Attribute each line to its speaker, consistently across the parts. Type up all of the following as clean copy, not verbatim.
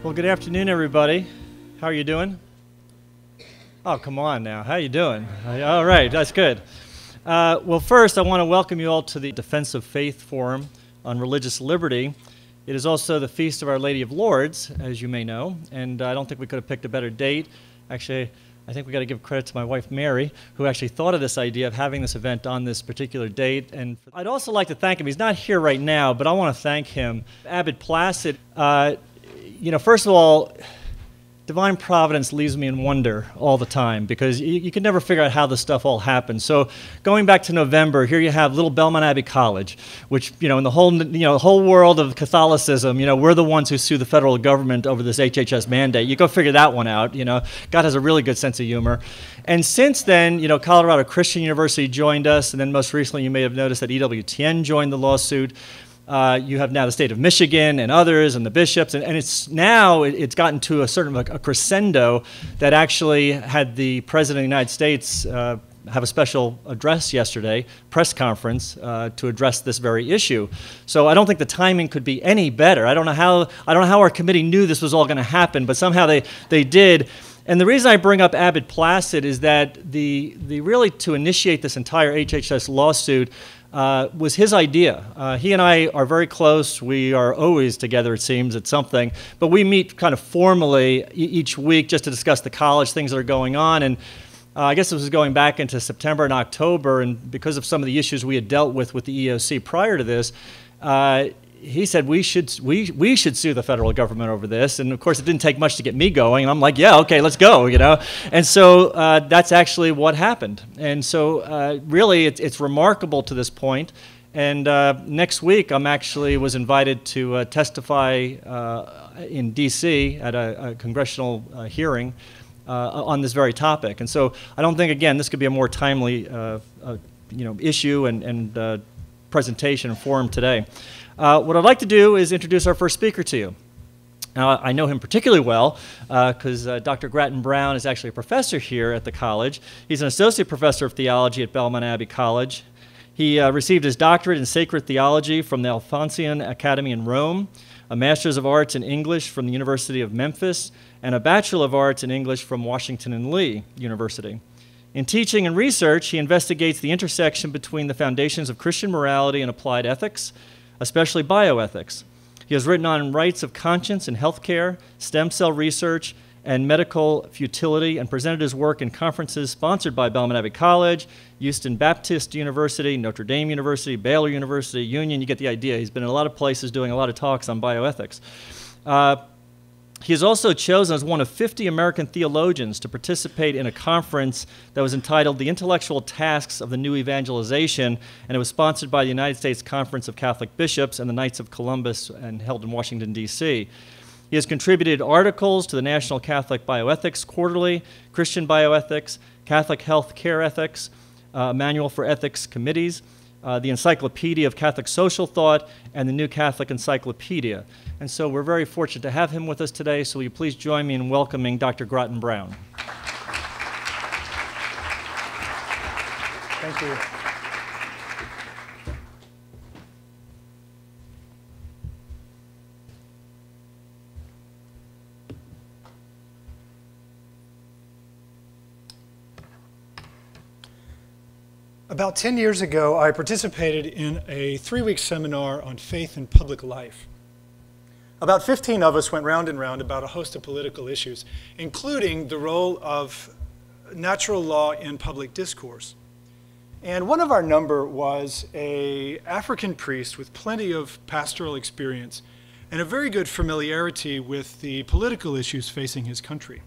Speaker 1: Well, good afternoon, everybody. How are you doing? Oh, come on now. How are you doing? All right, that's good. Well, first, I want to welcome you all to the Defense of Faith Forum on Religious Liberty. It is also the Feast of Our Lady of Lourdes, as you may know, and I don't think we could have picked a better date. Actually, I think we got to give credit to my wife, Mary, who actually thought of this idea of having this event on this particular date. And I'd also like to thank him. He's not here right now, but I want to thank him. Abbot Placid, first of all, divine providence leaves me in wonder all the time because you can never figure out how this stuff all happens. So going back to November, here you have little Belmont Abbey College, which, in the whole world of Catholicism, we're the ones who sue the federal government over this HHS mandate. You go figure that one out. God has a really good sense of humor. And since then, Colorado Christian University joined us, and then most recently you may have noticed that EWTN joined the lawsuit. You have now the state of Michigan and others and the bishops, and it's gotten to a crescendo that actually had the President of the United States have a special address yesterday, press conference, to address this very issue. So I don't think the timing could be any better. I don't know how our committee knew this was all going to happen, but somehow they did. And the reason I bring up Abbot Placid is that the really to initiate this entire HHS lawsuit was his idea. He and I are very close. We are always together, it seems, at something. But we meet kind of formally each week just to discuss the college, things that are going on. And I guess this was going back into September and October. And because of some of the issues we had dealt with the EOC prior to this, he said we should sue the federal government over this, and of course it didn't take much to get me going, and I'm like, yeah, okay, let's go, And so that's actually what happened. And so really it's remarkable to this point. And next week I was invited to testify in D.C. at a congressional hearing on this very topic. And so I don't think, again, this could be a more timely issue and presentation and forum today. What I'd like to do is introduce our first speaker to you. Now, I know him particularly well because Dr. Grattan Brown is actually a professor here at the college. He's an associate professor of theology at Belmont Abbey College. He received his doctorate in sacred theology from the Alphonsian Academy in Rome, a master's of arts in English from the University of Memphis, and a bachelor of arts in English from Washington and Lee University. In teaching and research, he investigates the intersection between the foundations of Christian morality and applied ethics, especially bioethics. He has written on rights of conscience in healthcare, stem cell research, and medical futility, and presented his work in conferences sponsored by Belmont Abbey College, Houston Baptist University, Notre Dame University, Baylor University, Union. You get the idea. He's been in a lot of places doing a lot of talks on bioethics. He is also chosen as one of 50 American theologians to participate in a conference that was entitled The Intellectual Tasks of the New Evangelization, and it was sponsored by the United States Conference of Catholic Bishops and the Knights of Columbus and held in Washington, D.C. He has contributed articles to the National Catholic Bioethics Quarterly, Christian Bioethics, Catholic Health Care Ethics, Manual for Ethics Committees, the Encyclopedia of Catholic Social Thought, and the New Catholic Encyclopedia. And so we're very fortunate to have him with us today, so will you please join me in welcoming Dr. Grattan Brown. Thank you.
Speaker 2: About 10 years ago, I participated in a 3-week seminar on faith and public life. About 15 of us went round and round about a host of political issues, including the role of natural law in public discourse. And one of our number was an African priest with plenty of pastoral experience and a very good familiarity with the political issues facing his country.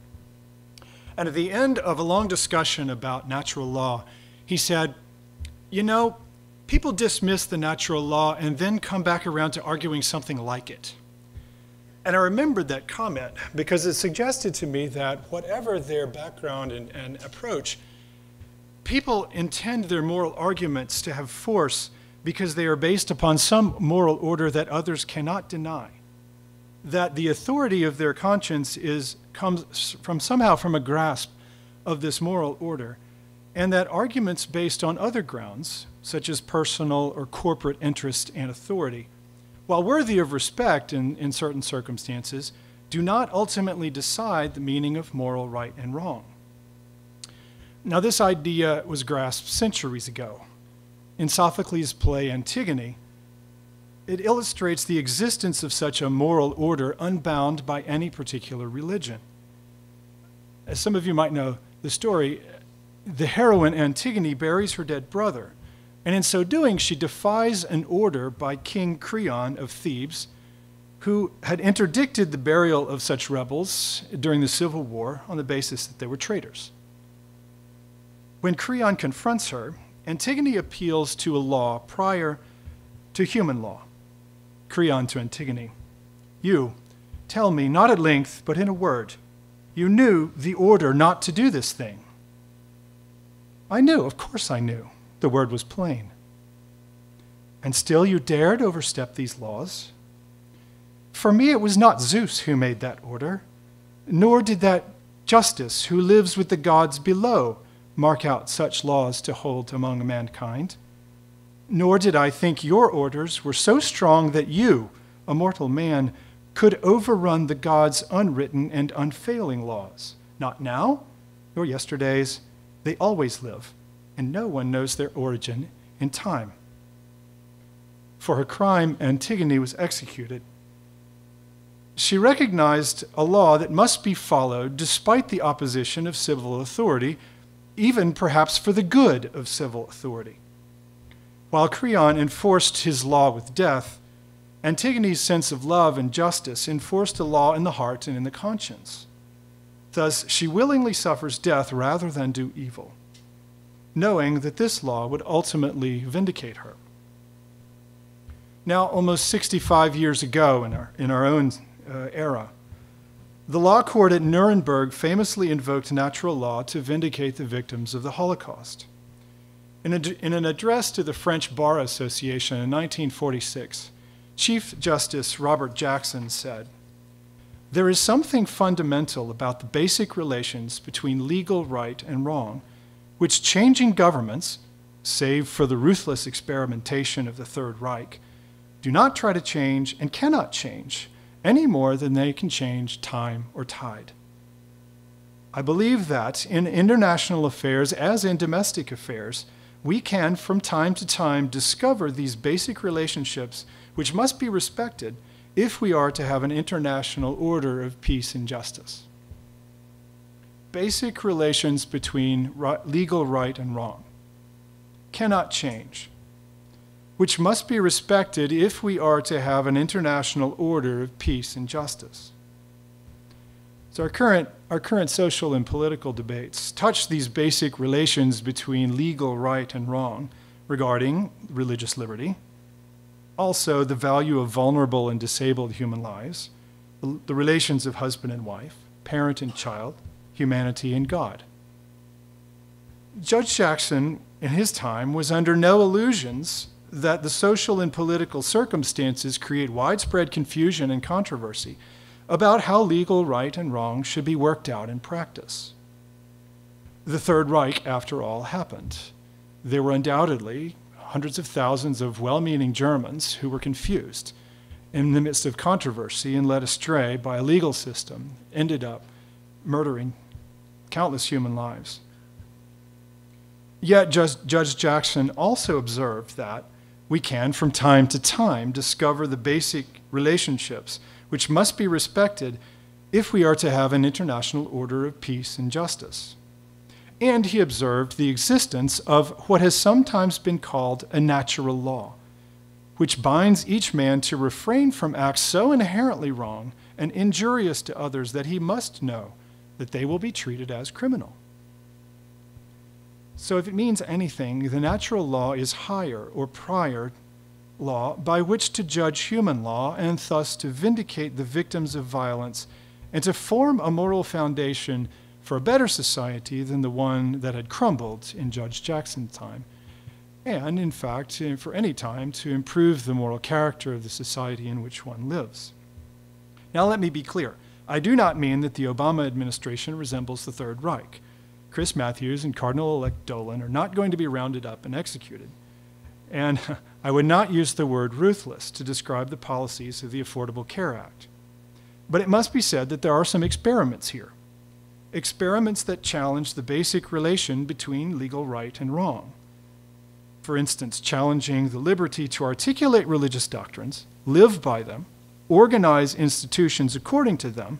Speaker 2: And at the end of a long discussion about natural law, he said, people dismiss the natural law and then come back around to arguing something like it. And I remembered that comment because it suggested to me that whatever their background and approach, people intend their moral arguments to have force because they are based upon some moral order that others cannot deny. That the authority of their conscience comes somehow from a grasp of this moral order, and that arguments based on other grounds, such as personal or corporate interest and authority, while worthy of respect in certain circumstances, do not ultimately decide the meaning of moral right and wrong. Now, this idea was grasped centuries ago. In Sophocles' play Antigone, it illustrates the existence of such a moral order unbound by any particular religion. As some of you might know the story, the heroine Antigone buries her dead brother, and in so doing, she defies an order by King Creon of Thebes, who had interdicted the burial of such rebels during the Civil War on the basis that they were traitors. When Creon confronts her, Antigone appeals to a law prior to human law. Creon to Antigone, "You, tell me, not at length, but in a word, you knew the order not to do this thing." "I knew, of course I knew." The word was plain. "And still you dared overstep these laws?" "For me it was not Zeus who made that order, nor did that Justice who lives with the gods below mark out such laws to hold among mankind. Nor did I think your orders were so strong that you, a mortal man, could overrun the gods' unwritten and unfailing laws. Not now, nor yesterday's, they always live, and no one knows their origin in time." For her crime, Antigone was executed. She recognized a law that must be followed despite the opposition of civil authority, even perhaps for the good of civil authority. While Creon enforced his law with death, Antigone's sense of love and justice enforced a law in the heart and in the conscience. Thus, she willingly suffers death rather than do evil, knowing that this law would ultimately vindicate her. Now, almost 65 years ago in our own era, the law court at Nuremberg famously invoked natural law to vindicate the victims of the Holocaust. In an address to the French Bar Association in 1946, Chief Justice Robert Jackson said, "There is something fundamental about the basic relations between legal right and wrong, which changing governments, save for the ruthless experimentation of the Third Reich, do not try to change and cannot change any more than they can change time or tide." I believe that in international affairs as in domestic affairs, we can from time to time discover these basic relationships which must be respected if we are to have an international order of peace and justice. Basic relations between legal right and wrong cannot change, which must be respected if we are to have an international order of peace and justice. So our current social and political debates touch these basic relations between legal right and wrong regarding religious liberty, also the value of vulnerable and disabled human lives, the relations of husband and wife, parent and child, humanity and God. Judge Jackson, in his time, was under no illusions that the social and political circumstances create widespread confusion and controversy about how legal right and wrong should be worked out in practice. The Third Reich, after all, happened. There were undoubtedly hundreds of thousands of well-meaning Germans who were confused in the midst of controversy and led astray by a legal system, ended up murdering countless human lives. Yet Judge Jackson also observed that we can, from time to time, discover the basic relationships which must be respected if we are to have an international order of peace and justice. And he observed the existence of what has sometimes been called a natural law, which binds each man to refrain from acts so inherently wrong and injurious to others that he must know that they will be treated as criminal. So if it means anything, the natural law is higher or prior law by which to judge human law and thus to vindicate the victims of violence and to form a moral foundation for a better society than the one that had crumbled in Judge Jackson's time, and in fact, for any time, to improve the moral character of the society in which one lives. Now let me be clear. I do not mean that the Obama administration resembles the Third Reich. Chris Matthews and Cardinal-elect Dolan are not going to be rounded up and executed. And I would not use the word ruthless to describe the policies of the Affordable Care Act. But it must be said that there are some experiments here. Experiments that challenge the basic relation between legal right and wrong. For instance, challenging the liberty to articulate religious doctrines, live by them, organize institutions according to them,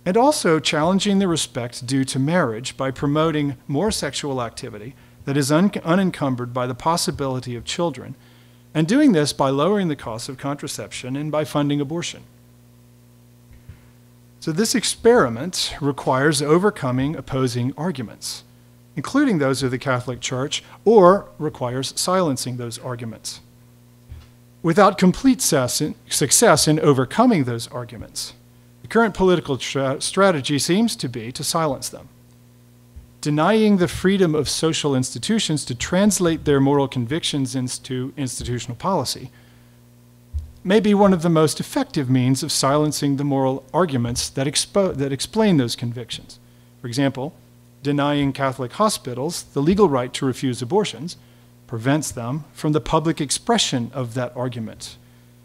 Speaker 2: and also challenging the respect due to marriage by promoting more sexual activity that is unencumbered by the possibility of children, and doing this by lowering the cost of contraception and by funding abortion. So this experiment requires overcoming opposing arguments, including those of the Catholic Church, or requires silencing those arguments. Without complete success in overcoming those arguments, the current political strategy seems to be to silence them. Denying the freedom of social institutions to translate their moral convictions into institutional policy may be one of the most effective means of silencing the moral arguments that explain those convictions. For example, denying Catholic hospitals the legal right to refuse abortions prevents them from the public expression of that argument,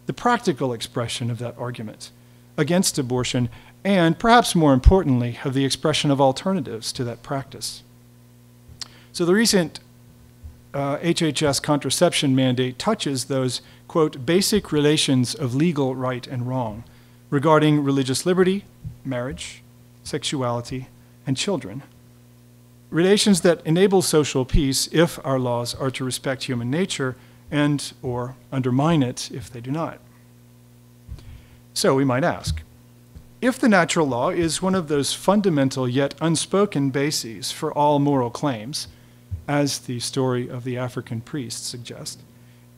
Speaker 2: the practical expression of that argument against abortion, and perhaps more importantly, of the expression of alternatives to that practice. So the recent HHS contraception mandate touches those, quote, basic relations of legal right and wrong regarding religious liberty, marriage, sexuality, and children. Relations that enable social peace if our laws are to respect human nature and or undermine it if they do not. So we might ask, if the natural law is one of those fundamental yet unspoken bases for all moral claims, as the story of the African priest suggests,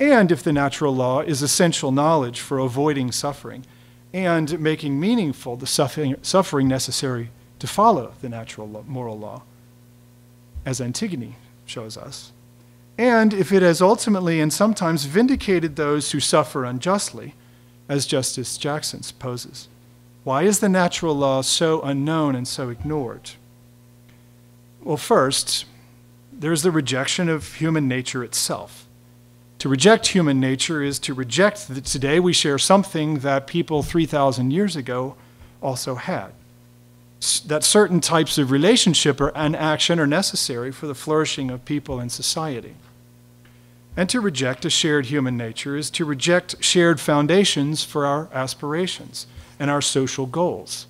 Speaker 2: and if the natural law is essential knowledge for avoiding suffering and making meaningful the suffering necessary to follow the natural moral law, as Antigone shows us, and if it has ultimately and sometimes vindicated those who suffer unjustly, as Justice Jackson supposes, why is the natural law so unknown and so ignored? Well, first, there's the rejection of human nature itself. To reject human nature is to reject that today we share something that people 3,000 years ago also had. That certain types of relationship and action are necessary for the flourishing of people in society. And to reject a shared human nature is to reject shared foundations for our aspirations and our social goals.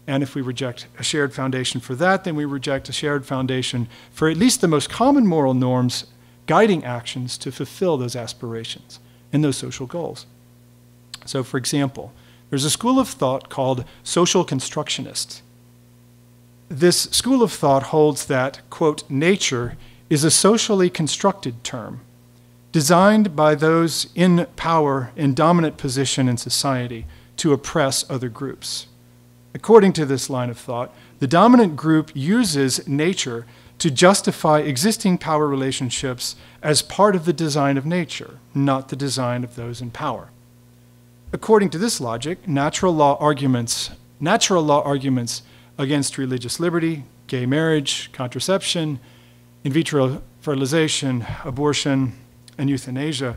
Speaker 2: And if we reject a shared foundation for that, then we reject a shared foundation for at least the most common moral norms guiding actions to fulfill those aspirations and those social goals. So, for example, there's a school of thought called social constructionists. This school of thought holds that, quote, nature is a socially constructed term designed by those in power and dominant position in society to oppress other groups. According to this line of thought, the dominant group uses nature to justify existing power relationships as part of the design of nature, not the design of those in power. According to this logic, natural law arguments against religious liberty, gay marriage, contraception, in vitro fertilization, abortion, and euthanasia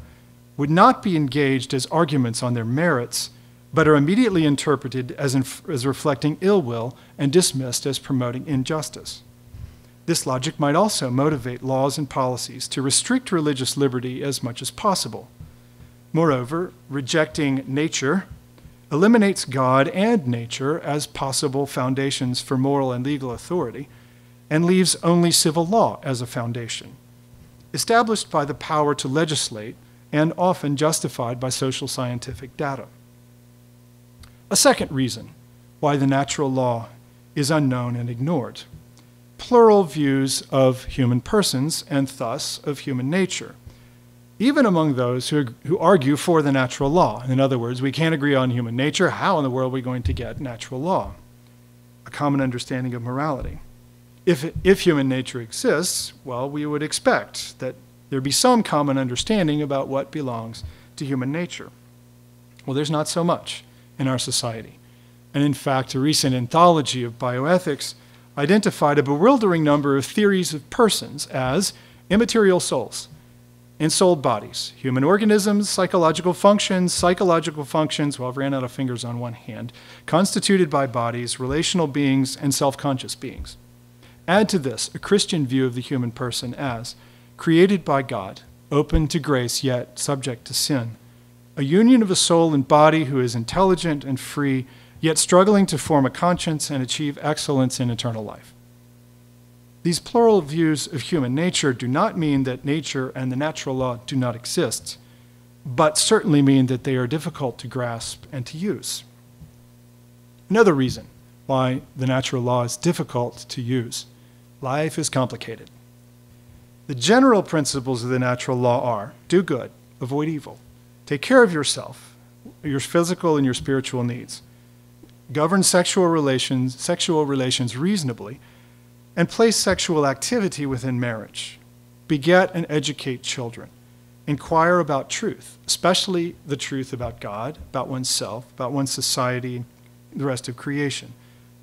Speaker 2: would not be engaged as arguments on their merits, but are immediately interpreted as reflecting ill will and dismissed as promoting injustice. This logic might also motivate laws and policies to restrict religious liberty as much as possible. Moreover, rejecting nature eliminates God and nature as possible foundations for moral and legal authority and leaves only civil law as a foundation, established by the power to legislate and often justified by social scientific data. A second reason why the natural law is unknown and ignored: plural views of human persons and thus of human nature, even among those who argue for the natural law. In other words, we can't agree on human nature. How in the world are we going to get natural law? A common understanding of morality. If human nature exists, well, we would expect that there be some common understanding about what belongs to human nature. Well, there's not so much in our society. And in fact, a recent anthology of bioethics identified a bewildering number of theories of persons as immaterial souls, ensouled bodies, human organisms, psychological functions, well, I've ran out of fingers on one hand, constituted by bodies, relational beings, and self-conscious beings. Add to this a Christian view of the human person as created by God, open to grace yet subject to sin, a union of a soul and body who is intelligent and free, yet struggling to form a conscience and achieve excellence in eternal life. These plural views of human nature do not mean that nature and the natural law do not exist, but certainly mean that they are difficult to grasp and to use. Another reason why the natural law is difficult to use: life is complicated. The general principles of the natural law are: do good, avoid evil, take care of yourself, your physical and your spiritual needs, govern sexual relations reasonably, and place sexual activity within marriage, beget and educate children, inquire about truth, especially the truth about God, about oneself, about one's society, the rest of creation,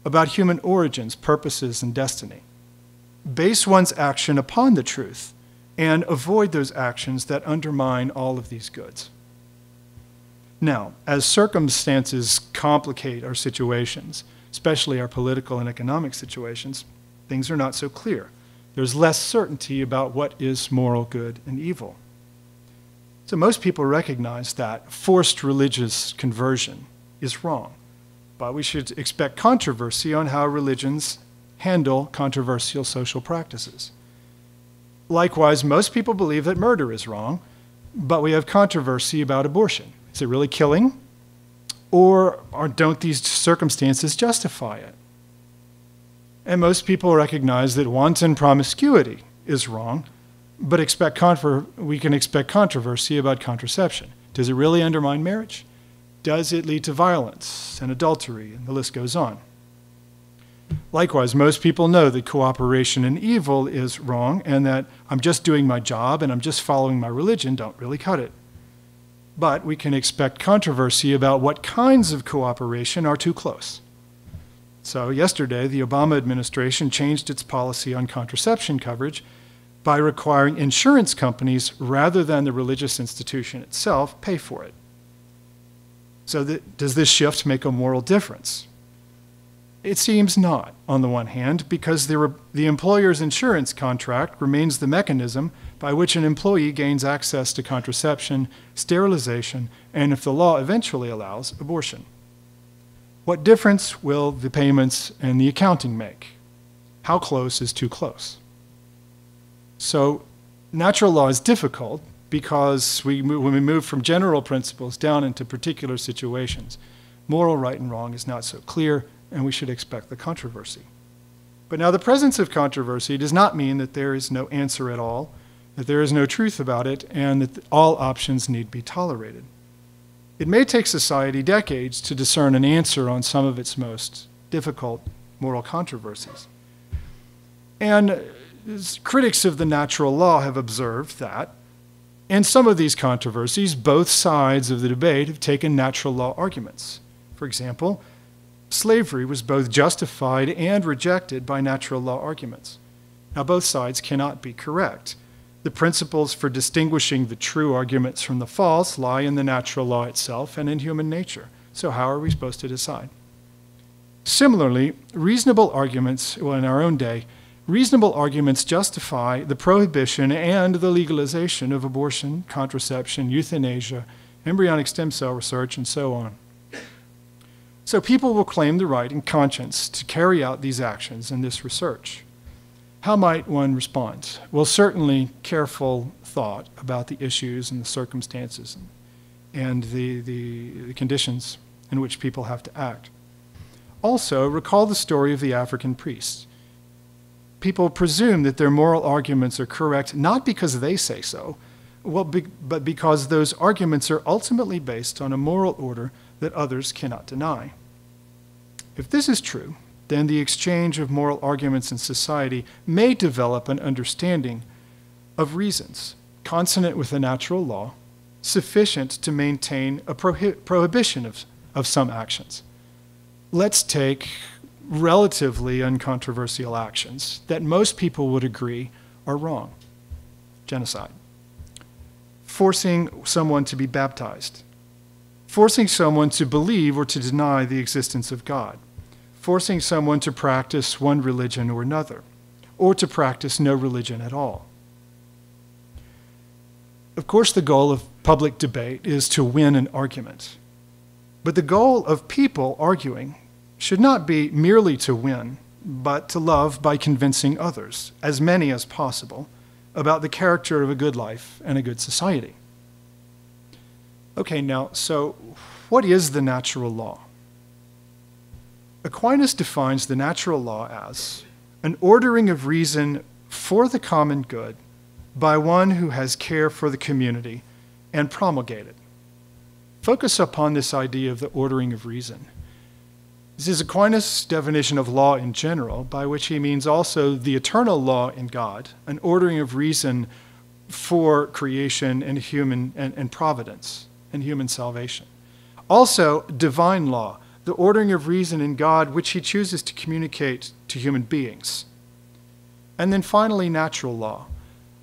Speaker 2: about human origins, purposes, and destiny. Base one's action upon the truth and avoid those actions that undermine all of these goods. Now, as circumstances complicate our situations, especially our political and economic situations, things are not so clear. There's less certainty about what is moral good and evil. So most people recognize that forced religious conversion is wrong, but we should expect controversy on how religions handle controversial social practices. Likewise, most people believe that murder is wrong, but we have controversy about abortion. Is it really killing? Or don't these circumstances justify it? And most people recognize that wanton promiscuity is wrong, but we can expect controversy about contraception. Does it really undermine marriage? Does it lead to violence and adultery? And the list goes on. Likewise, most people know that cooperation in evil is wrong and that I'm just doing my job and I'm just following my religion don't really cut it. But we can expect controversy about what kinds of cooperation are too close. So yesterday, the Obama administration changed its policy on contraception coverage by requiring insurance companies, rather than the religious institution itself, pay for it. So does this shift make a moral difference? It seems not, on the one hand, because the employer's insurance contract remains the mechanism by which an employee gains access to contraception, sterilization, and, if the law eventually allows, abortion. What difference will the payments and the accounting make? How close is too close? So natural law is difficult because when we move from general principles down into particular situations, moral right and wrong is not so clear, and we should expect the controversy. But now the presence of controversy does not mean that there is no answer at all, that there is no truth about it, and that all options need be tolerated. It may take society decades to discern an answer on some of its most difficult moral controversies. And critics of the natural law have observed that in some of these controversies, both sides of the debate have taken natural law arguments. For example, slavery was both justified and rejected by natural law arguments. Now, both sides cannot be correct. The principles for distinguishing the true arguments from the false lie in the natural law itself and in human nature. So how are we supposed to decide? Similarly, reasonable arguments, in our own day, reasonable arguments justify the prohibition and the legalization of abortion, contraception, euthanasia, embryonic stem cell research, and so on. So people will claim the right in conscience to carry out these actions and this research. How might one respond? Well, certainly careful thought about the issues and the circumstances and the conditions in which people have to act. Also, recall the story of the African priests. People presume that their moral arguments are correct not because they say so, but because those arguments are ultimately based on a moral order that others cannot deny. If this is true, then the exchange of moral arguments in society may develop an understanding of reasons consonant with the natural law, sufficient to maintain a prohibition of some actions. Let's take relatively uncontroversial actions that most people would agree are wrong. Genocide. forcing someone to be baptized, forcing someone to believe or to deny the existence of God, forcing someone to practice one religion or another, or to practice no religion at all. Of course, the goal of public debate is to win an argument. But the goal of people arguing should not be merely to win, but to love by convincing others, as many as possible, about the character of a good life and a good society. Okay, now, so what is the natural law? Aquinas defines the natural law as an ordering of reason for the common good by one who has care for the community and promulgate it. Focus upon this idea of the ordering of reason. This is Aquinas' definition of law in general, by which he means also the eternal law in God, an ordering of reason for creation and human and providence and human salvation. Also, divine law, the ordering of reason in God which he chooses to communicate to human beings. And then finally, natural law,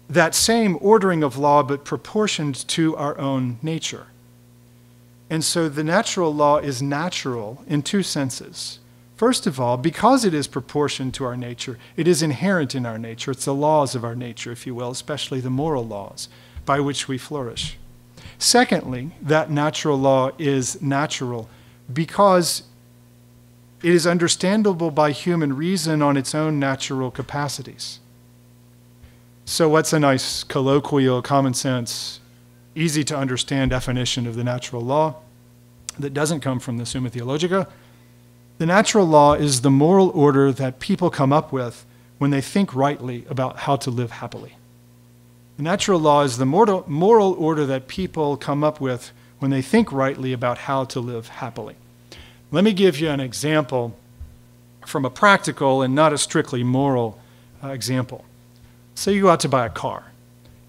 Speaker 2: that same ordering of law but proportioned to our own nature. And so the natural law is natural in two senses. First of all, because it is proportioned to our nature, it is inherent in our nature. It's the laws of our nature, if you will, especially the moral laws by which we flourish. Secondly, that natural law is natural because it is understandable by human reason on its own natural capacities. So what's a nice colloquial, common sense, easy to understand definition of the natural law that doesn't come from the Summa Theologica? The natural law is the moral order that people come up with when they think rightly about how to live happily. The natural law is the moral order that people come up with when they think rightly about how to live happily. Let me give you an example from a practical and not a strictly moral example. Say you go out to buy a car.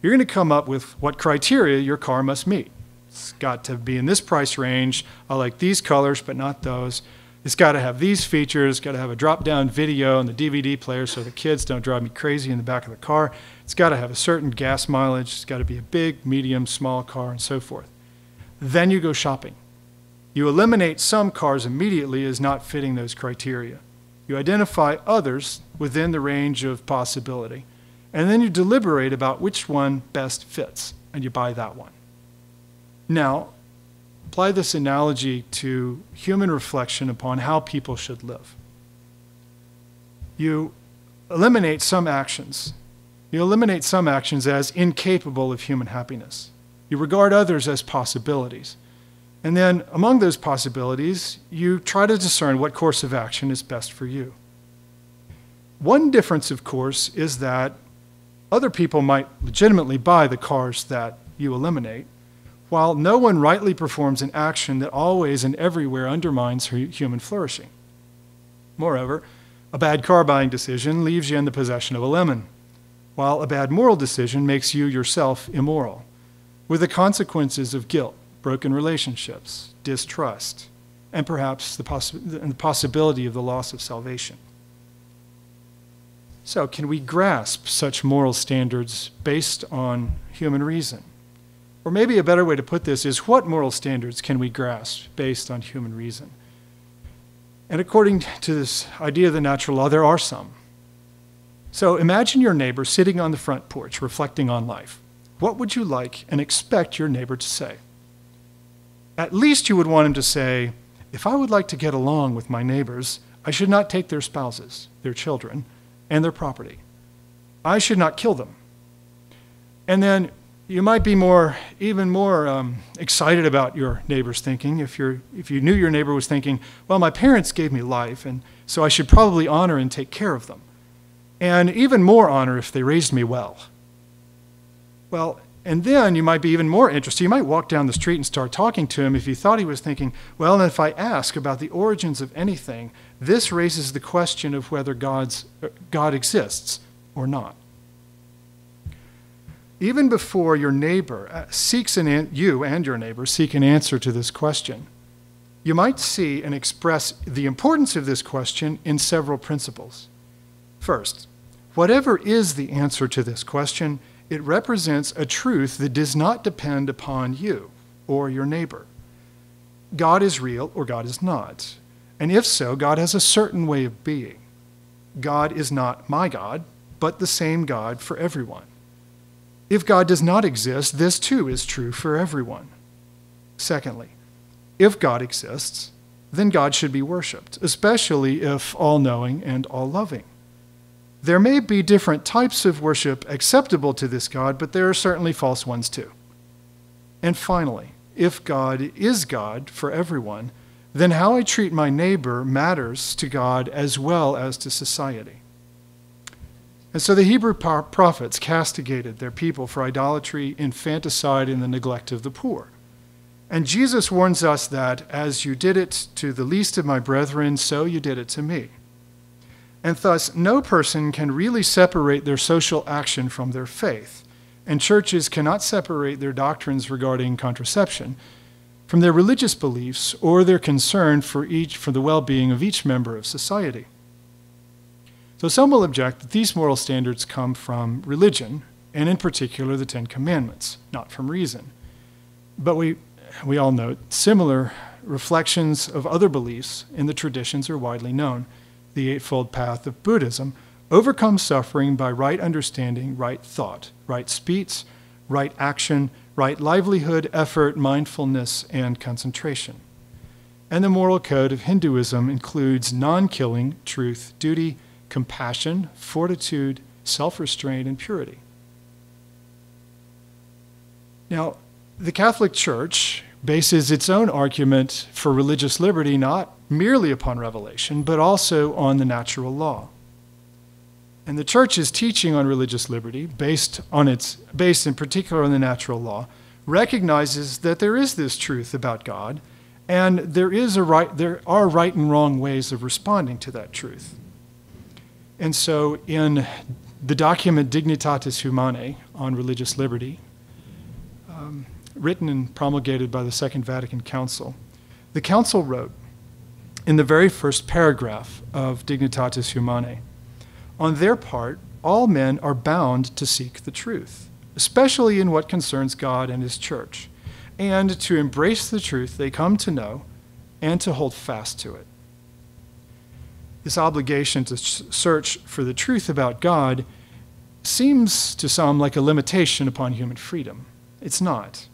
Speaker 2: You're going to come up with what criteria your car must meet. It's got to be in this price range. I like these colors, but not those. It's got to have these features. It's got to have a drop-down video and the DVD player so the kids don't drive me crazy in the back of the car. It's got to have a certain gas mileage. It's got to be a big, medium, small car, and so forth. Then you go shopping. You eliminate some cars immediately as not fitting those criteria. You identify others within the range of possibility. And then you deliberate about which one best fits, and you buy that one. Now, apply this analogy to human reflection upon how people should live. You eliminate some actions. You eliminate some actions as incapable of human happiness. You regard others as possibilities. And then, among those possibilities, you try to discern what course of action is best for you. One difference, of course, is that other people might legitimately buy the cars that you eliminate, while no one rightly performs an action that always and everywhere undermines human flourishing. Moreover, a bad car buying decision leaves you in the possession of a lemon, while a bad moral decision makes you yourself immoral, with the consequences of guilt, broken relationships, distrust, and perhaps the possibility of the loss of salvation. So, can we grasp such moral standards based on human reason? Or maybe a better way to put this is, what moral standards can we grasp based on human reason? And according to this idea of the natural law, there are some. So imagine your neighbor sitting on the front porch reflecting on life. What would you like and expect your neighbor to say? At least you would want him to say, if I would like to get along with my neighbors, I should not take their spouses, their children, and their property. I should not kill them. And then you might be even more excited about your neighbor's thinking if you knew your neighbor was thinking, well, my parents gave me life, and so I should probably honor and take care of them. And even more honor if they raised me well. Well, and then you might be even more interested. You might walk down the street and start talking to him if you thought he was thinking, well, and if I ask about the origins of anything, this raises the question of whether God exists or not. Even before your neighbor you and your neighbor seek an answer to this question, you might see and express the importance of this question in several principles. First, whatever is the answer to this question,
Speaker 3: It represents a truth that does not depend upon you or your neighbor. God is real or God is not. And if so, God has a certain way of being. God is not my God, but the same God for everyone. If God does not exist, this too is true for everyone. Secondly, if God exists, then God should be worshipped, especially if all-knowing and all-loving. There may be different types of worship acceptable to this God, but there are certainly false ones too. And finally, if God is God for everyone, then how I treat my neighbor matters to God as well as to society. And so the Hebrew prophets castigated their people for idolatry, infanticide, and the neglect of the poor. And Jesus warns us that, as you did it to the least of my brethren, so you did it to me. And thus, no person can really separate their social action from their faith, and churches cannot separate their doctrines regarding contraception from their religious beliefs or their concern for the well-being of each member of society. So some will object that these moral standards come from religion, and in particular the Ten Commandments, not from reason. But we all note similar reflections of other beliefs in the traditions are widely known. The Eightfold Path of Buddhism overcomes suffering by right understanding, right thought, right speech, right action, right livelihood, effort, mindfulness, and concentration. And the moral code of Hinduism includes non-killing, truth, duty, compassion, fortitude, self-restraint, and purity. Now, the Catholic Church bases its own argument for religious liberty not merely upon revelation, but also on the natural law. And the Church's teaching on religious liberty, based in particular on the natural law, recognizes that there is this truth about God, and there are right and wrong ways of responding to that truth. And so in the document Dignitatis Humanae on religious liberty, written and promulgated by the Second Vatican Council, the Council wrote in the very first paragraph of Dignitatis Humanae, on their part, all men are bound to seek the truth, especially in what concerns God and His Church, and to embrace the truth they come to know and to hold fast to it. This obligation to search for the truth about God seems to some like a limitation upon human freedom. It's not.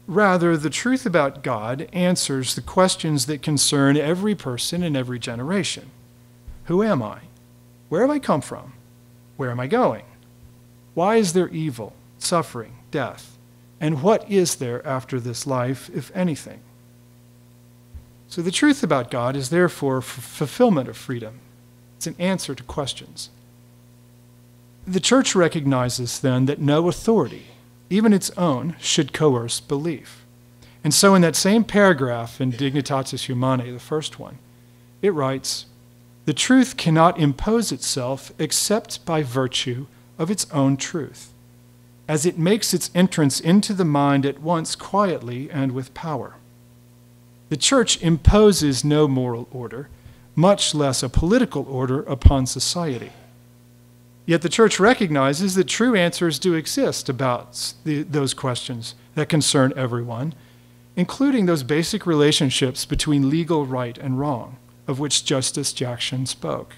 Speaker 3: Rather, the truth about God answers the questions that concern every person in every generation. Who am I? Where have I come from? Where am I going? Why is there evil, suffering, death? And what is there after this life, if anything? So the truth about God is therefore fulfillment of freedom. It's an answer to questions. The Church recognizes then that no authority, even its own, should coerce belief. And so in that same paragraph in Dignitatis Humanae, the first one, it writes, the truth cannot impose itself except by virtue of its own truth, as it makes its entrance into the mind at once quietly and with power. The Church imposes no moral order, much less a political order, upon society. Yet the Church recognizes that true answers do exist about those questions that concern everyone, including those basic relationships between legal right and wrong, of which Justice Jackson spoke.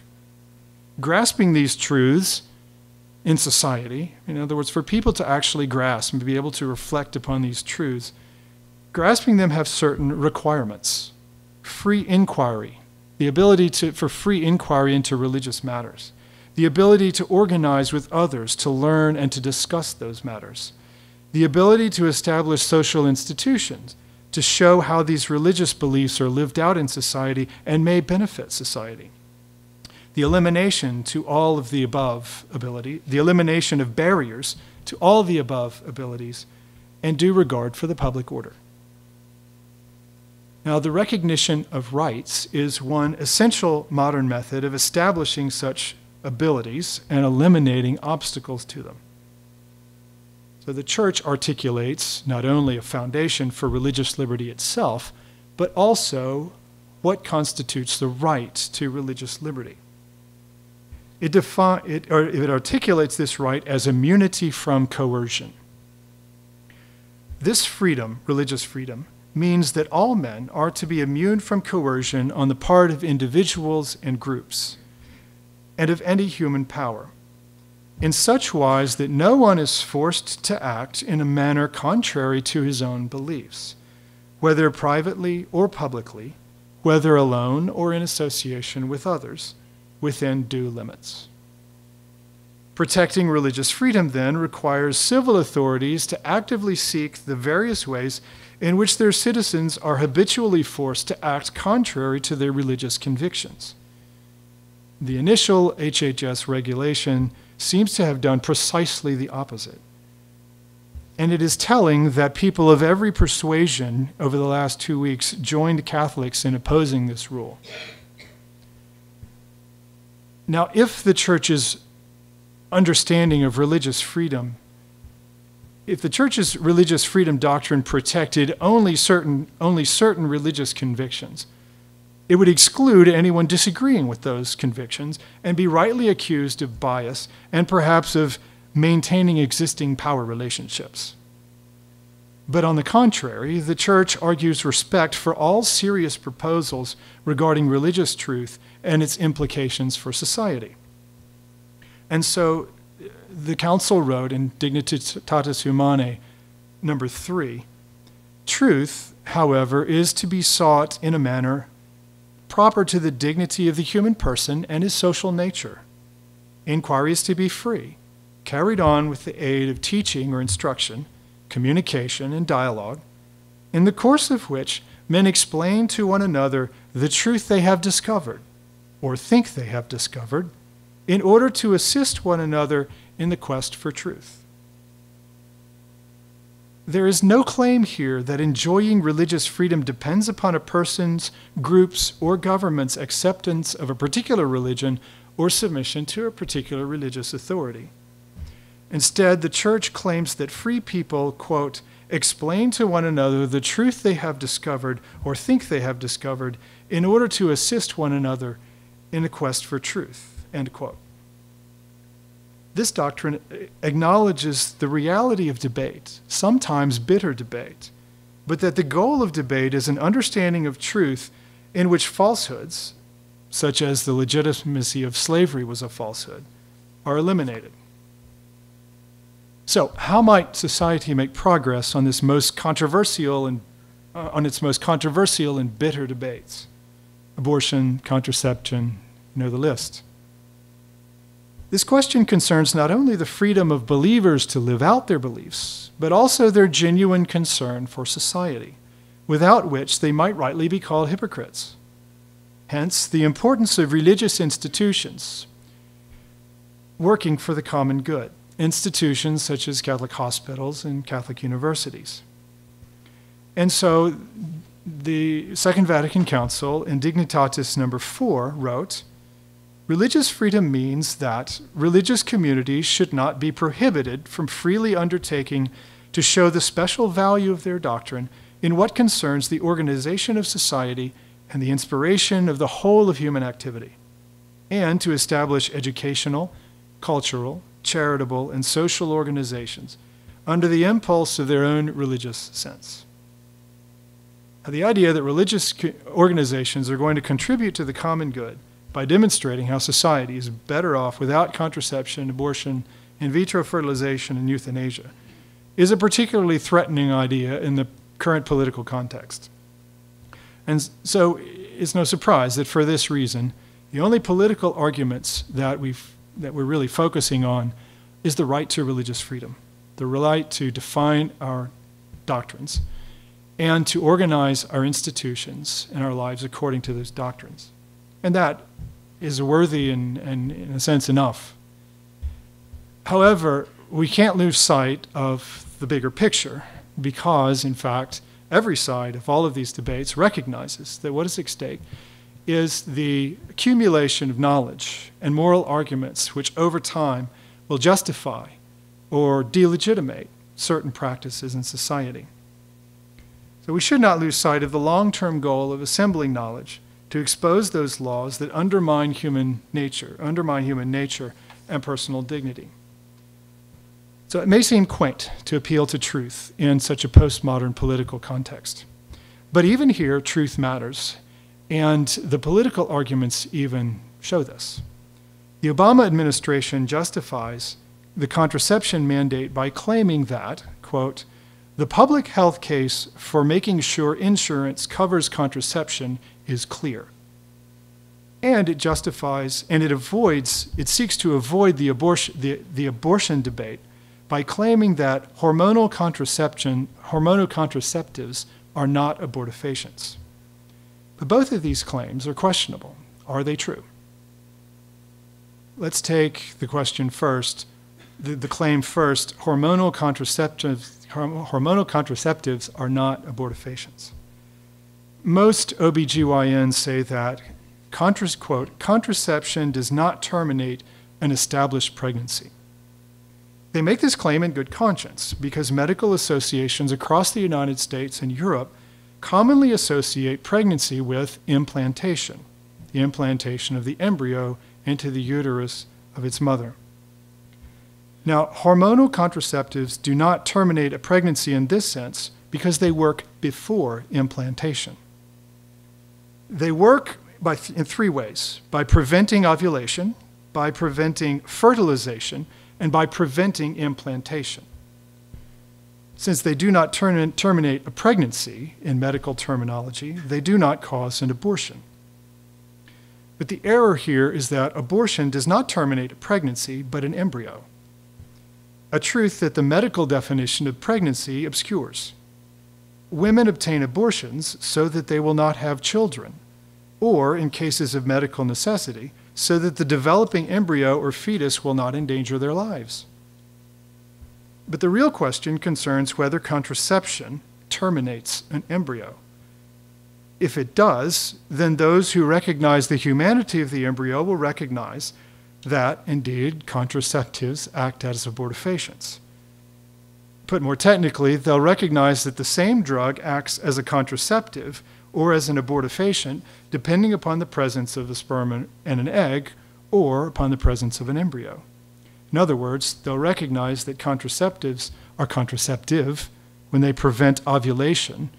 Speaker 3: Grasping these truths in society, in other words, for people to actually grasp and be able to reflect upon these truths, grasping them have certain requirements. Free inquiry, the ability for free inquiry into religious matters, the ability to organize with others to learn and to discuss those matters, the ability to establish social institutions to show how these religious beliefs are lived out in society and may benefit society, the elimination to all of the above ability, the elimination of barriers to all the above abilities, and due regard for the public order. Now, the recognition of rights is one essential modern method of establishing such abilities and eliminating obstacles to them. So the Church articulates not only a foundation for religious liberty itself, but also what constitutes the right to religious liberty. it articulates this right as immunity from coercion. This freedom, religious freedom, means that all men are to be immune from coercion on the part of individuals and groups, and of any human power, in such wise that no one is forced to act in a manner contrary to his own beliefs, whether privately or publicly, whether alone or in association with others, within due limits. Protecting religious freedom, then, requires civil authorities to actively seek the various ways in which their citizens are habitually forced to act contrary to their religious convictions. The initial HHS regulation seems to have done precisely the opposite. And it is telling that people of every persuasion over the last 2 weeks joined Catholics in opposing this rule. Now, if the Church's understanding of religious freedom, if the Church's religious freedom doctrine protected only certain religious convictions, it would exclude anyone disagreeing with those convictions and be rightly accused of bias and perhaps of maintaining existing power relationships. But on the contrary, the Church argues respect for all serious proposals regarding religious truth and its implications for society. And so the Council wrote in Dignitatis Humanae, number 3, truth, however, is to be sought in a manner proper to the dignity of the human person and his social nature. Inquiry is to be free, carried on with the aid of teaching or instruction, communication, and dialogue, in the course of which men explain to one another the truth they have discovered, or think they have discovered, in order to assist one another in the quest for truth. There is no claim here that enjoying religious freedom depends upon a person's, group's, or government's acceptance of a particular religion or submission to a particular religious authority. Instead, the Church claims that free people, quote, explain to one another the truth they have discovered or think they have discovered in order to assist one another in the quest for truth, end quote. This doctrine acknowledges the reality of debate, sometimes bitter debate, but that the goal of debate is an understanding of truth in which falsehoods, such as the legitimacy of slavery was a falsehood, are eliminated. So, how might society make progress on this most controversial and its most controversial and bitter debates? Abortion, contraception, you know the list. This question concerns not only the freedom of believers to live out their beliefs, but also their genuine concern for society, without which they might rightly be called hypocrites. Hence, the importance of religious institutions working for the common good, institutions such as Catholic hospitals and Catholic universities. And so, the Second Vatican Council in Dignitatis number 4 wrote, religious freedom means that religious communities should not be prohibited from freely undertaking to show the special value of their doctrine in what concerns the organization of society and the inspiration of the whole of human activity, and to establish educational, cultural, charitable, and social organizations under the impulse of their own religious sense. Now, the idea that religious organizations are going to contribute to the common good by demonstrating how society is better off without contraception, abortion, in vitro fertilization, and euthanasia, is a particularly threatening idea in the current political context. And so it's no surprise that for this reason, the only political arguments that we're really focusing on is the right to religious freedom, the right to define our doctrines, and to organize our institutions and our lives according to those doctrines. And that is worthy and in a sense enough. However, we can't lose sight of the bigger picture because, in fact, every side of all of these debates recognizes that what is at stake is the accumulation of knowledge and moral arguments which over time will justify or delegitimate certain practices in society. So we should not lose sight of the long-term goal of assembling knowledge to expose those laws that undermine human nature and personal dignity. So it may seem quaint to appeal to truth in such a postmodern political context. But even here, truth matters, and the political arguments even show this. The Obama administration justifies the contraception mandate by claiming that, quote, the public health case for making sure insurance covers contraception is clear. And it justifies, and it seeks to avoid the abortion debate by claiming that hormonal contraceptives are not abortifacients. But both of these claims are questionable. Are they true? Let's take the question first, the claim first, hormonal contraceptives are not abortifacients. Most OBGYNs say that, quote, contraception does not terminate an established pregnancy. They make this claim in good conscience because medical associations across the United States and Europe commonly associate pregnancy with implantation, the implantation of the embryo into the uterus of its mother. Now, hormonal contraceptives do not terminate a pregnancy in this sense because they work before implantation. They work in three ways: by preventing ovulation, by preventing fertilization, and by preventing implantation. Since they do not terminate a pregnancy in medical terminology, they do not cause an abortion. But the error here is that abortion does not terminate a pregnancy, but an embryo, a truth that the medical definition of pregnancy obscures. Women obtain abortions so that they will not have children, or, in cases of medical necessity, so that the developing embryo or fetus will not endanger their lives. But the real question concerns whether contraception terminates an embryo. If it does, then those who recognize the humanity of the embryo will recognize that, indeed, contraceptives act as abortifacients. Put more technically, they'll recognize that the same drug acts as a contraceptive or as an abortifacient, depending upon the presence of the sperm and an egg, or upon the presence of an embryo. In other words, they'll recognize that contraceptives are contraceptive when they prevent ovulation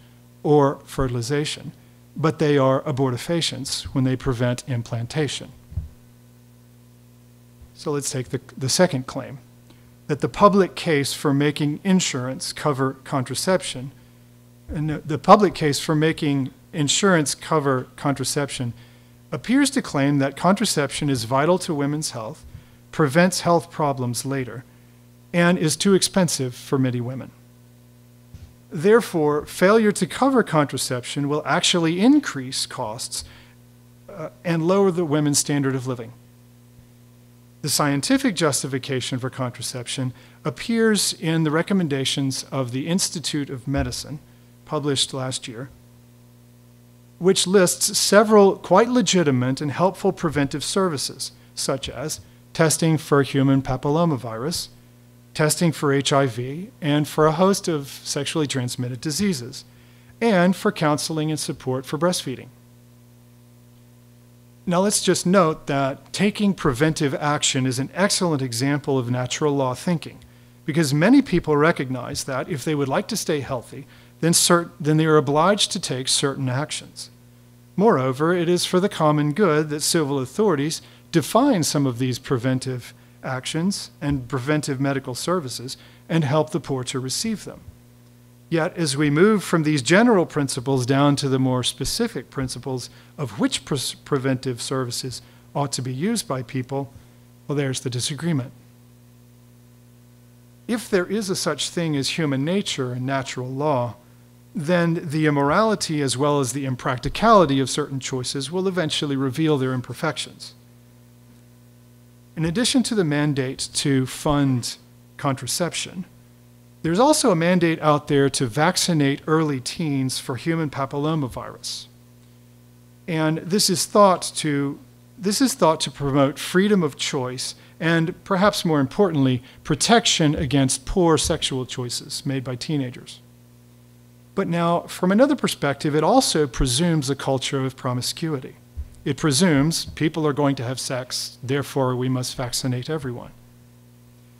Speaker 3: or fertilization, but they are abortifacients when they prevent implantation. So let's take the second claim, that the public case for making insurance cover contraception, and the public case for making insurance cover contraception appears to claim that contraception is vital to women's health, prevents health problems later, and is too expensive for many women. Therefore, failure to cover contraception will actually increase costs and lower the women's standard of living. The scientific justification for contraception appears in the recommendations of the Institute of Medicine, published last year, which lists several quite legitimate and helpful preventive services, such as testing for human papillomavirus, testing for HIV, and for a host of sexually transmitted diseases, and for counseling and support for breastfeeding. Now let's just note that taking preventive action is an excellent example of natural law thinking, because many people recognize that if they would like to stay healthy, then they are obliged to take certain actions. Moreover, it is for the common good that civil authorities define some of these preventive actions and preventive medical services and help the poor to receive them. Yet, as we move from these general principles down to the more specific principles of which preventive services ought to be used by people, well, there's the disagreement. If there is a such thing as human nature and natural law, then the immorality as well as the impracticality of certain choices will eventually reveal their imperfections. In addition to the mandate to fund contraception, there's also a mandate out there to vaccinate early teens for human papillomavirus. And this is thought to promote freedom of choice and, perhaps more importantly, protection against poor sexual choices made by teenagers. But now, from another perspective, it also presumes a culture of promiscuity. It presumes people are going to have sex, therefore we must vaccinate everyone.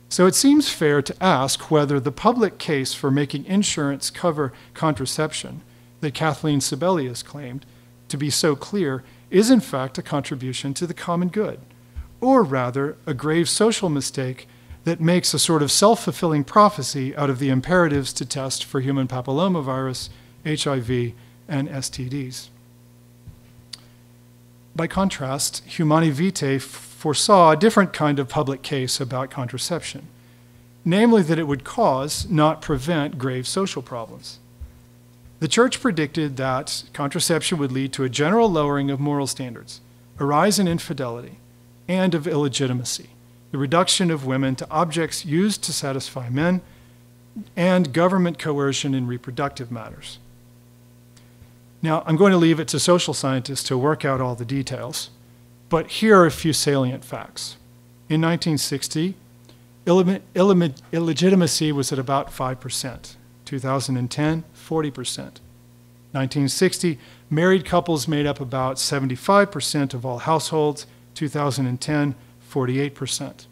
Speaker 3: So it seems fair to ask whether the public case for making insurance cover contraception that Kathleen Sebelius claimed to be so clear is in fact a contribution to the common good, or rather a grave social mistake that makes a sort of self-fulfilling prophecy out of the imperatives to test for human papillomavirus, HIV, and STDs. By contrast, Humani Vitae foresaw a different kind of public case about contraception, namely that it would cause, not prevent, grave social problems. The Church predicted that contraception would lead to a general lowering of moral standards, a rise in infidelity, and of illegitimacy, the reduction of women to objects used to satisfy men, and government coercion in reproductive matters. Now, I'm going to leave it to social scientists to work out all the details, but here are a few salient facts. In 1960, illegitimacy was at about 5%. 2010, 40%. 1960, married couples made up about 75% of all households. 2010, 48%.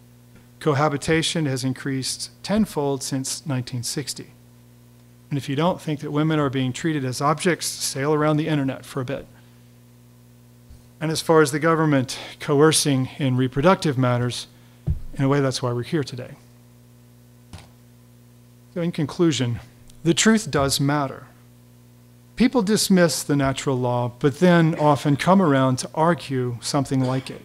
Speaker 3: Cohabitation has increased tenfold since 1960. And if you don't think that women are being treated as objects, sail around the internet for a bit. And as far as the government coercing in reproductive matters, in a way, that's why we're here today. So in conclusion, the truth does matter. People dismiss the natural law, but then often come around to argue something like it.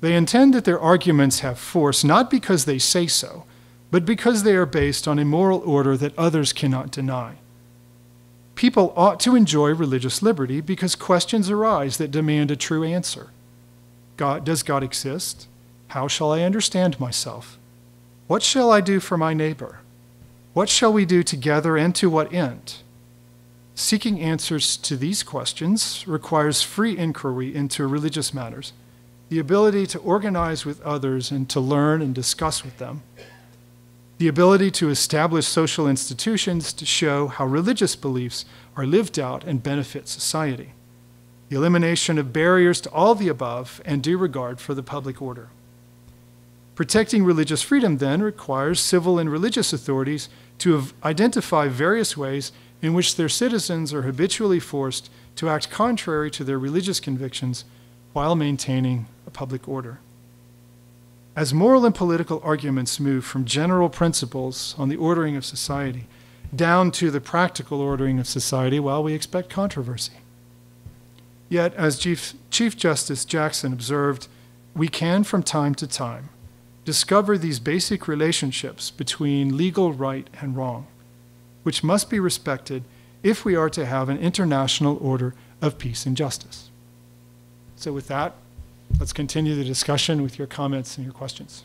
Speaker 3: They intend that their arguments have force not because they say so, but because they are based on a moral order that others cannot deny. People ought to enjoy religious liberty because questions arise that demand a true answer. Does God exist? How shall I understand myself? What shall I do for my neighbor? What shall we do together and to what end? Seeking answers to these questions requires free inquiry into religious matters, the ability to organize with others and to learn and discuss with them, the ability to establish social institutions to show how religious beliefs are lived out and benefit society, the elimination of barriers to all the above, and due regard for the public order. Protecting religious freedom, then, requires civil and religious authorities to identify various ways in which their citizens are habitually forced to act contrary to their religious convictions while maintaining a public order. As moral and political arguments move from general principles on the ordering of society down to the practical ordering of society, well, we expect controversy. Yet, as Chief Justice Jackson observed, we can, from time to time, discover these basic relationships between legal right and wrong, which must be respected if we are to have an international order of peace and justice. So with that, let's continue the discussion with your comments and your questions.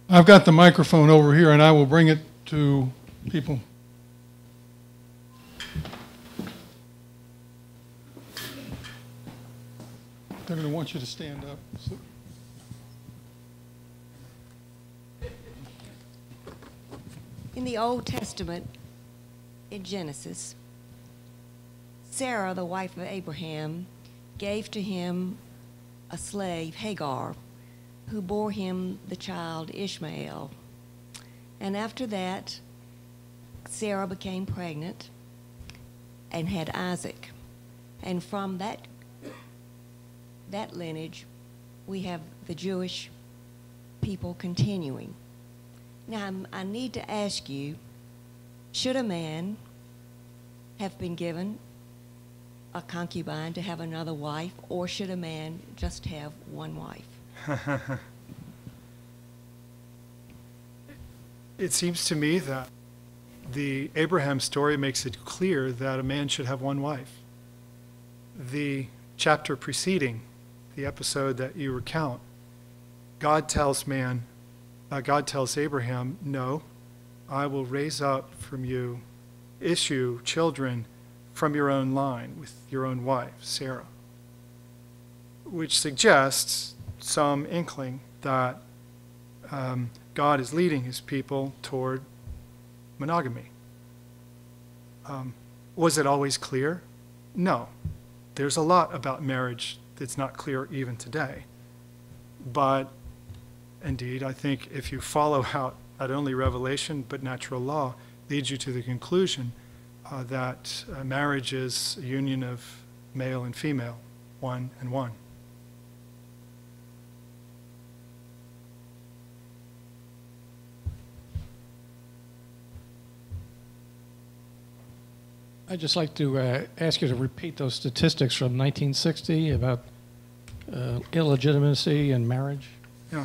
Speaker 4: I've got the microphone over here, and I will bring it to people. They're going to want you to stand up. So.
Speaker 5: In the Old Testament, in Genesis, Sarah, the wife of Abraham, gave to him a slave, Hagar, who bore him the child Ishmael. And after that, Sarah became pregnant and had Isaac. And from that lineage, we have the Jewish people continuing. Now, I need to ask you, should a man have been given a concubine to have another wife, or should a man just have one wife?
Speaker 3: It seems to me that the Abraham story makes it clear that a man should have one wife. The chapter preceding the episode that you recount, God tells Abraham, no, I will raise up from you, issue children from your own line with your own wife, Sarah, which suggests some inkling that God is leading his people toward monogamy. Was it always clear? No. There's a lot about marriage that's not clear even today. But indeed, I think if you follow out not only revelation but natural law, leads you to the conclusion that marriage is a union of male and female, one and one.
Speaker 6: I'd just like to ask you to repeat those statistics from 1960 about illegitimacy and marriage.
Speaker 3: Yeah.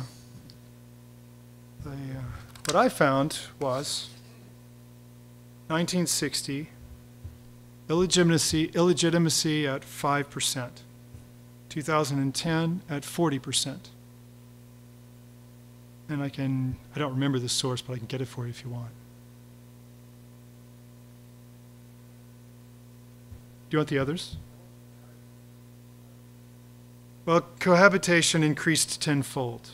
Speaker 3: What I found was 1960, illegitimacy at 5%, 2010 at 40%. And I don't remember the source, but I can get it for you if you want. Do you want the others? Well, cohabitation increased tenfold.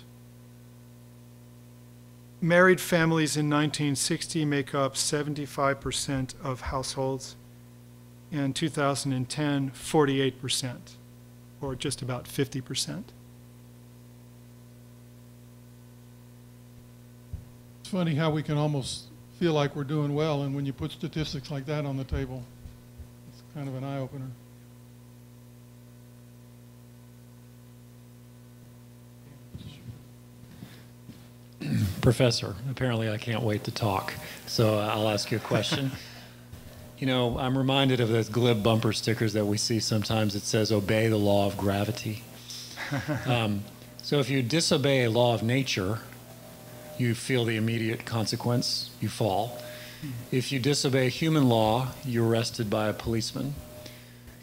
Speaker 3: Married families in 1960 make up 75% of households. In 2010, 48%, or just about 50%.
Speaker 4: It's funny how we can almost feel like we're doing well, and when you put statistics like that on the table, it's kind of an eye-opener.
Speaker 7: Professor, apparently I can't wait to talk, so I'll ask you a question. You know, I'm reminded of those glib bumper stickers that we see sometimes. It says, obey the law of gravity. So if you disobey a law of nature, you feel the immediate consequence, you fall. If you disobey human law, you're arrested by a policeman.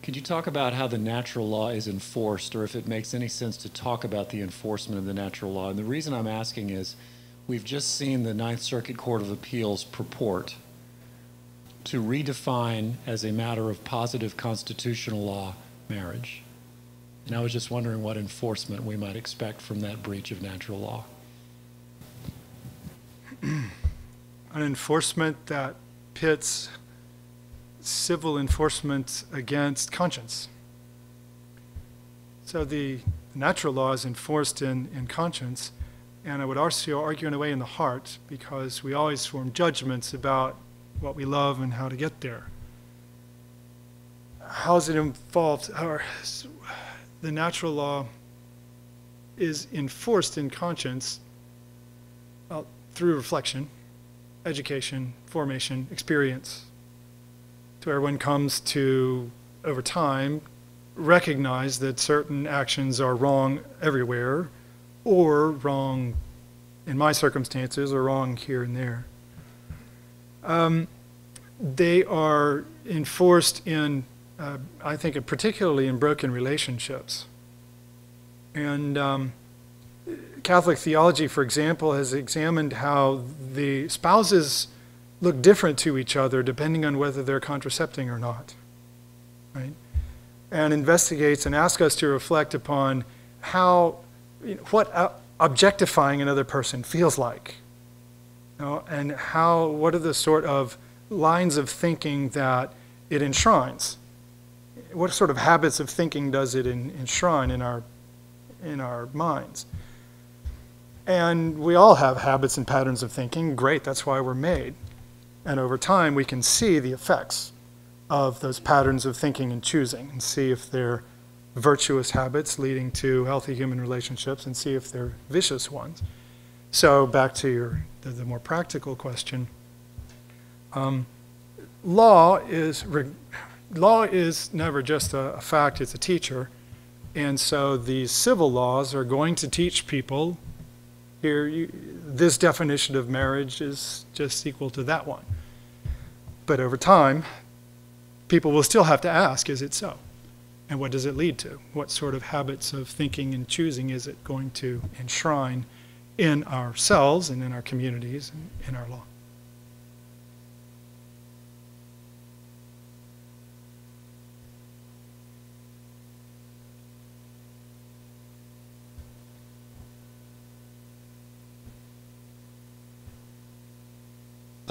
Speaker 7: Could you talk about how the natural law is enforced, or if it makes any sense to talk about the enforcement of the natural law? And the reason I'm asking is, we've just seen the Ninth Circuit Court of Appeals purport to redefine as a matter of positive constitutional law marriage. And I was just wondering what enforcement we might expect from that breach of natural law.
Speaker 3: An enforcement that pits civil enforcement against conscience. So the natural law is enforced in conscience, and I would also argue in a way in the heart, because we always form judgments about what we love and how to get there. How is it involved? The natural law is enforced in conscience through reflection, education, formation, experience, to where one comes to, over time, recognize that certain actions are wrong everywhere, or wrong in my circumstances, or wrong here and there. They are enforced in, I think, particularly in broken relationships. And Catholic theology, for example, has examined how the spouses look different to each other depending on whether they're contracepting or not, right? And investigates and asks us to reflect upon how, what objectifying another person feels like, and what are the sort of lines of thinking that it enshrines. What sort of habits of thinking does it enshrine in our minds? And we all have habits and patterns of thinking. Great, that's why we're made. And over time, we can see the effects of those patterns of thinking and choosing, and see if they're virtuous habits leading to healthy human relationships, and see if they're vicious ones. So back to the more practical question. Law is never just a fact, it's a teacher. And so these civil laws are going to teach people, this definition of marriage is just equal to that one. But over time, people will still have to ask, is it so? And what does it lead to? What sort of habits of thinking and choosing is it going to enshrine in ourselves and in our communities and in our law?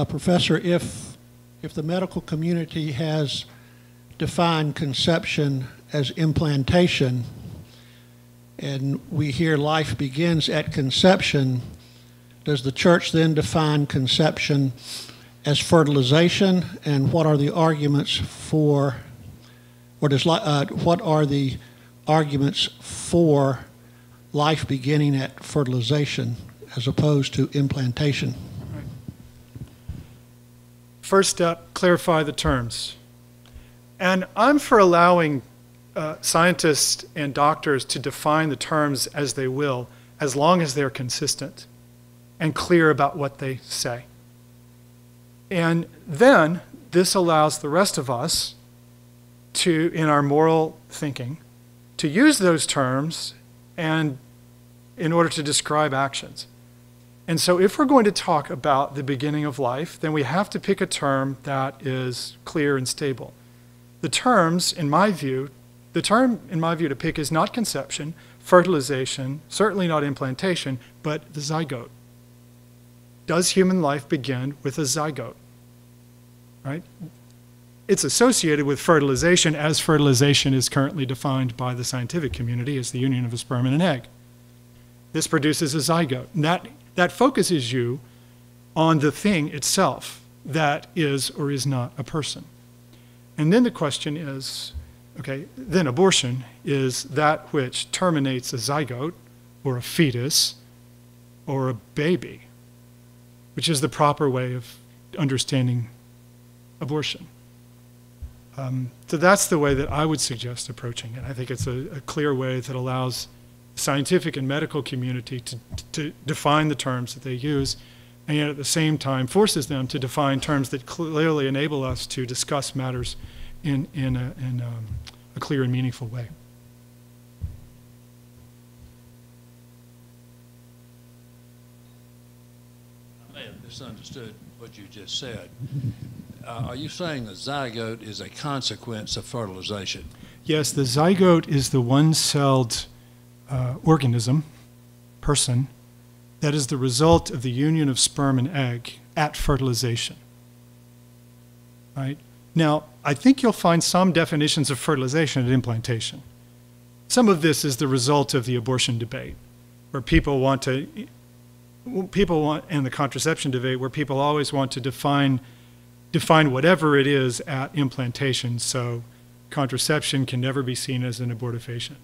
Speaker 8: Professor, if the medical community has defined conception as implantation, and we hear life begins at conception, does the church then define conception as fertilization? And what are the arguments for, what are the arguments for life beginning at fertilization as opposed to implantation?
Speaker 3: First step, clarify the terms. And I'm for allowing scientists and doctors to define the terms as they will, as long as they're consistent and clear about what they say. And then this allows the rest of us to, in our moral thinking, to use those terms and in order to describe actions. And so if we're going to talk about the beginning of life, then we have to pick a term that is clear and stable. The terms, in my view, to pick is not conception, fertilization, certainly not implantation, but the zygote. Does human life begin with a zygote? Right? It's associated with fertilization, as fertilization is currently defined by the scientific community as the union of a sperm and an egg. This produces a zygote. And that focuses you on the thing itself that is or is not a person. And then the question is, okay, then abortion is that which terminates a zygote or a fetus or a baby, which is the proper way of understanding abortion. So that's the way that I would suggest approaching it. I think it's a clear way that allows the scientific and medical community to define the terms that they use, and yet at the same time forces them to define terms that clearly enable us to discuss matters in a clear and meaningful way.
Speaker 9: I may have misunderstood what you just said. Are you saying the zygote is a consequence of fertilization?
Speaker 3: Yes, the zygote is the one-celled organism, person, that is the result of the union of sperm and egg at fertilization. Right? Now, I think you'll find some definitions of fertilization at implantation. Some of this is the result of the abortion debate, where people want, and the contraception debate, where people always want to define whatever it is at implantation, so contraception can never be seen as an abortifacient.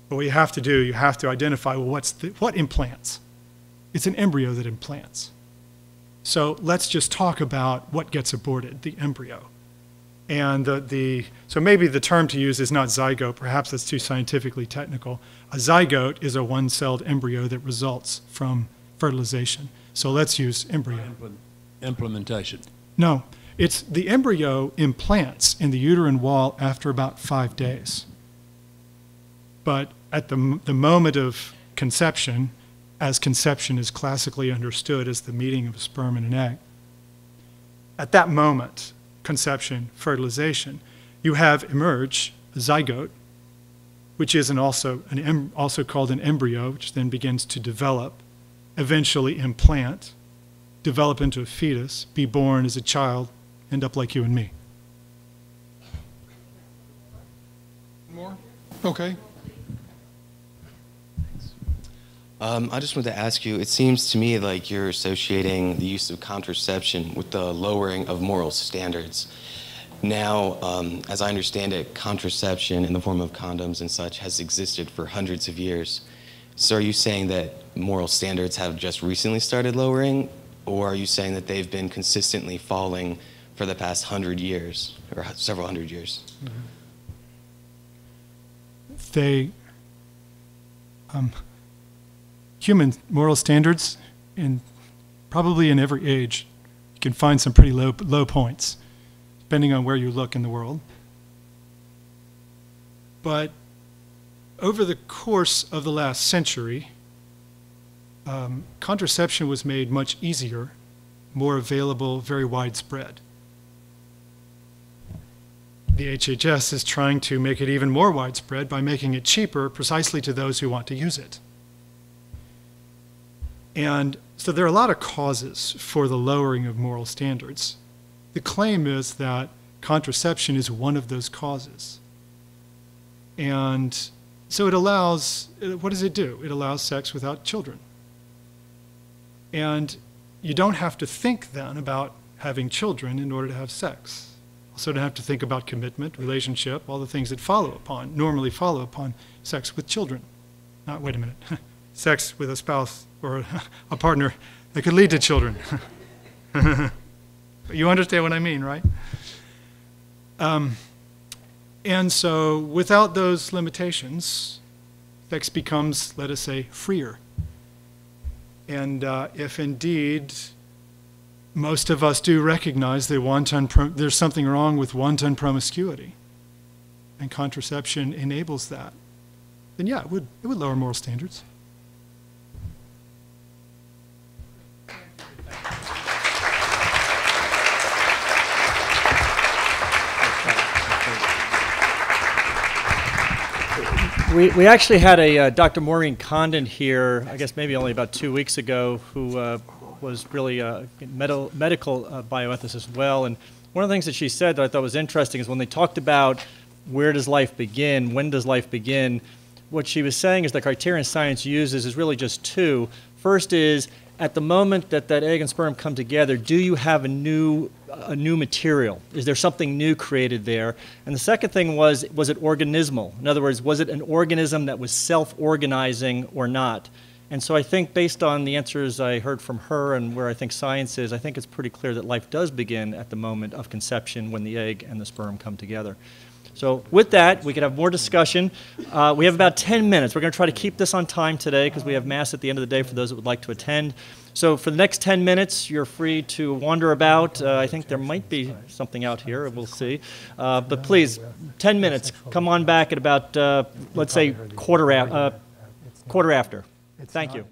Speaker 3: But what you have to do, you have to identify, well, what implants? It's an embryo that implants. So let's just talk about what gets aborted, the embryo. And so maybe the term to use is not zygote, perhaps that's too scientifically technical. A zygote is a one-celled embryo that results from fertilization. So let's use embryo.
Speaker 9: Implementation.
Speaker 3: No, it's the embryo implants in the uterine wall after about 5 days. But at the moment of conception, as conception is classically understood as the meeting of a sperm and an egg, at that moment, conception, fertilization, you have emerge a zygote, which is also called an embryo, which then begins to develop, eventually implant, develop into a fetus, be born as a child, end up like you and me.
Speaker 4: More? Okay.
Speaker 10: I just wanted to ask you, it seems to me like you're associating the use of contraception with the lowering of moral standards. Now, as I understand it, contraception in the form of condoms and such has existed for hundreds of years. So are you saying that moral standards have just recently started lowering, or are you saying that they've been consistently falling for the past 100 years, or several hundred years?
Speaker 3: They, human moral standards, probably in every age, you can find some pretty low points, depending on where you look in the world. But over the course of the last century, contraception was made much easier, more available, very widespread. The HHS is trying to make it even more widespread by making it cheaper precisely to those who want to use it. And so there are a lot of causes for the lowering of moral standards. The claim is that contraception is one of those causes. And so it allows, what does it do? It allows sex without children. And you don't have to think then about having children in order to have sex. Also don't have to think about commitment, relationship, all the things that normally follow upon sex with children. Wait a minute, sex with a spouse or a partner that could lead to children. You understand what I mean, right? And so without those limitations, sex becomes, let us say, freer. And if indeed most of us do recognize that there's something wrong with wanton promiscuity, and contraception enables that, then yeah, it would lower moral standards.
Speaker 1: We actually had a Dr. Maureen Condon here, I guess maybe only about 2 weeks ago, who was really a medical bioethicist as well. And one of the things that she said that I thought was interesting is when they talked about where does life begin, when does life begin, what she was saying is the criterion science uses is really just two. First is, at the moment that egg and sperm come together, do you have a new material? Is there something new created there? And the second thing was it organismal? In other words, was it an organism that was self-organizing or not? And so I think based on the answers I heard from her and where I think science is, I think it's pretty clear that life does begin at the moment of conception when the egg and the sperm come together. So with that, we could have more discussion. We have about 10 minutes. We're going to try to keep this on time today because we have Mass at the end of the day for those that would like to attend. So for the next 10 minutes, you're free to wander about. I think there might be something out here. We'll see. But please, 10 minutes. Come on back at about, let's say, quarter after. Thank you.